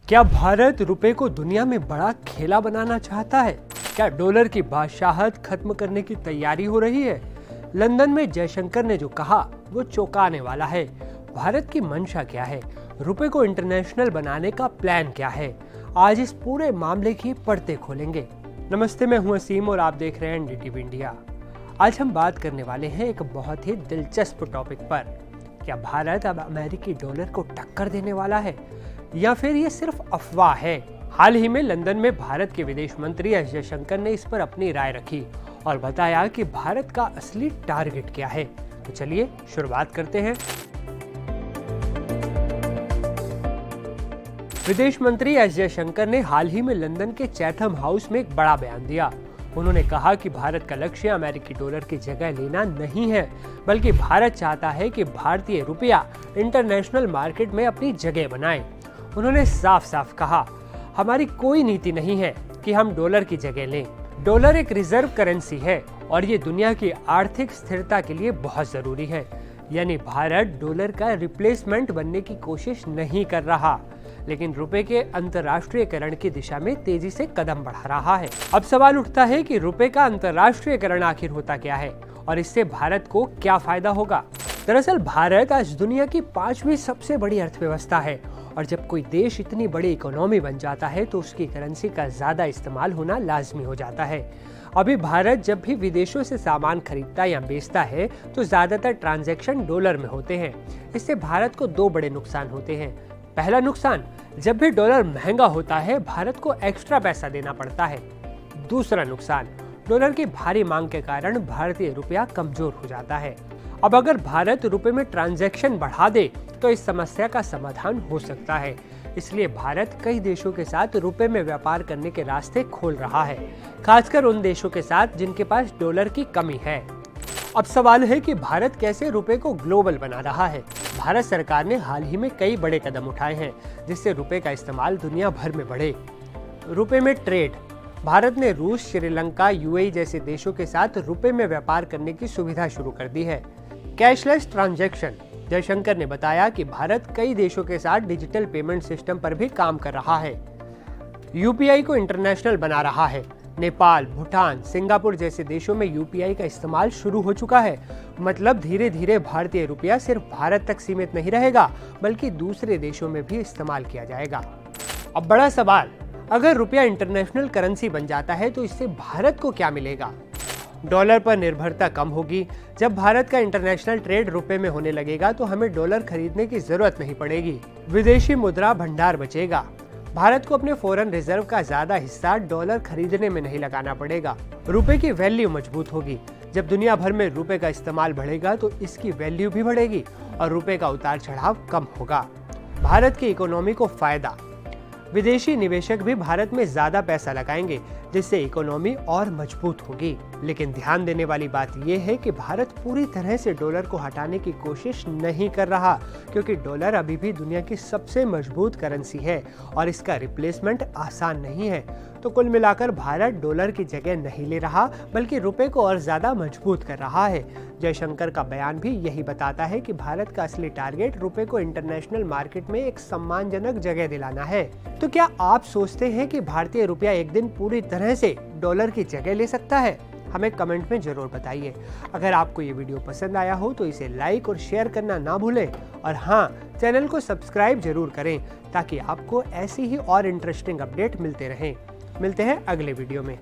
क्या भारत रुपए को दुनिया में बड़ा खेला बनाना चाहता है? क्या डॉलर की बादशाहत खत्म करने की तैयारी हो रही है? लंदन में जयशंकर ने जो कहा वो चौंकाने वाला है। भारत की मंशा क्या है? रुपए को इंटरनेशनल बनाने का प्लान क्या है? आज इस पूरे मामले की पर्दे खोलेंगे। नमस्ते, मैं हूं असीम और आप देख रहे हैं एनडीटीवी इंडिया। आज हम बात करने वाले हैं एक बहुत ही दिलचस्प टॉपिक पर। क्या भारत अब अमेरिकी डॉलर को टक्कर देने वाला है या फिर ये सिर्फ अफवाह है? हाल ही में लंदन में भारत के विदेश मंत्री एस जयशंकर ने इस पर अपनी राय रखी और बताया कि भारत का असली टारगेट क्या है। तो चलिए शुरुआत करते हैं। विदेश मंत्री एस जयशंकर ने हाल ही में लंदन के चैथम हाउस में एक बड़ा बयान दिया। उन्होंने कहा कि भारत का लक्ष्य अमेरिकी डॉलर की जगह लेना नहीं है, बल्कि भारत चाहता है कि भारतीय रुपया इंटरनेशनल मार्केट में अपनी जगह बनाए। उन्होंने साफ साफ कहा, हमारी कोई नीति नहीं है कि हम डॉलर की जगह लें। डॉलर एक रिजर्व करेंसी है और ये दुनिया की आर्थिक स्थिरता के लिए बहुत जरूरी है। यानी भारत डॉलर का रिप्लेसमेंट बनने की कोशिश नहीं कर रहा, लेकिन रुपए के अंतर्राष्ट्रीयकरण की दिशा में तेजी से कदम बढ़ा रहा है। अब सवाल उठता है कि रुपए का अंतर्राष्ट्रीयकरण आखिर होता क्या है और इससे भारत को क्या फायदा होगा? दरअसल भारत आज दुनिया की 5वीं सबसे बड़ी अर्थव्यवस्था है और जब कोई देश इतनी बड़ी इकोनॉमी बन जाता है तो उसकी करेंसी का ज्यादा इस्तेमाल होना लाजमी हो जाता है। अभी भारत जब भी विदेशों से सामान खरीदता या बेचता है तो ज्यादातर ट्रांजैक्शन डॉलर में होते हैं। इससे भारत को दो बड़े नुकसान होते हैं। पहला नुकसान, जब भी डॉलर महंगा होता है भारत को एक्स्ट्रा पैसा देना पड़ता है। दूसरा नुकसान, डॉलर की भारी मांग के कारण भारतीय रुपया कमजोर हो जाता है। अब अगर भारत रुपए में ट्रांजैक्शन बढ़ा दे तो इस समस्या का समाधान हो सकता है। इसलिए भारत कई देशों के साथ रुपए में व्यापार करने के रास्ते खोल रहा है, खासकर उन देशों के साथ जिनके पास डॉलर की कमी है। अब सवाल है कि भारत कैसे रुपए को ग्लोबल बना रहा है। भारत सरकार ने हाल ही में कई बड़े कदम उठाए हैं जिससे रुपए का इस्तेमाल दुनिया भर में बढ़े। रुपए में ट्रेड, भारत ने रूस, श्रीलंका, यूएई जैसे देशों के साथ रुपए में व्यापार करने की सुविधा शुरू कर दी है। कैशलेस ट्रांजैक्शन, जयशंकर ने बताया कि भारत कई देशों के साथ डिजिटल पेमेंट सिस्टम पर भी काम कर रहा है। यूपीआई को इंटरनेशनल बना रहा है। नेपाल, भूटान, सिंगापुर जैसे देशों में यूपीआई का इस्तेमाल शुरू हो चुका है। मतलब धीरे धीरे भारतीय रुपया सिर्फ भारत तक सीमित नहीं रहेगा, बल्कि दूसरे देशों में भी इस्तेमाल किया जाएगा। अब बड़ा सवाल, अगर रुपया इंटरनेशनल करेंसी बन जाता है तो इससे भारत को क्या मिलेगा? डॉलर पर निर्भरता कम होगी। जब भारत का इंटरनेशनल ट्रेड रुपए में होने लगेगा तो हमें डॉलर खरीदने की जरूरत नहीं पड़ेगी। विदेशी मुद्रा भंडार बचेगा। भारत को अपने फॉरेन रिजर्व का ज्यादा हिस्सा डॉलर खरीदने में नहीं लगाना पड़ेगा। रुपए की वैल्यू मजबूत होगी। जब दुनिया भर में रुपए का इस्तेमाल बढ़ेगा तो इसकी वैल्यू भी बढ़ेगी और रुपए का उतार चढ़ाव कम होगा। भारत की इकोनॉमी को फायदा, विदेशी निवेशक भी भारत में ज्यादा पैसा लगाएंगे जिससे इकोनॉमी और मजबूत होगी। लेकिन ध्यान देने वाली बात यह है कि भारत पूरी तरह से डॉलर को हटाने की कोशिश नहीं कर रहा, क्योंकि डॉलर अभी भी दुनिया की सबसे मजबूत करेंसी है और इसका रिप्लेसमेंट आसान नहीं है। तो कुल मिलाकर भारत डॉलर की जगह नहीं ले रहा, बल्कि रुपए को और ज्यादा मजबूत कर रहा है। जयशंकर का बयान भी यही बताता है कि भारत का असली टारगेट रुपए को इंटरनेशनल मार्केट में एक सम्मानजनक जगह दिलाना है। तो क्या आप सोचते हैं कि भारतीय रुपया एक दिन पूरी तरह से डॉलर की जगह ले सकता है? हमें कमेंट में जरूर बताइए। अगर आपको ये वीडियो पसंद आया हो तो इसे लाइक और शेयर करना ना भूलें और हाँ, चैनल को सब्सक्राइब जरूर करें ताकि आपको ऐसी ही और इंटरेस्टिंग अपडेट मिलते रहें। मिलते हैं अगले वीडियो में।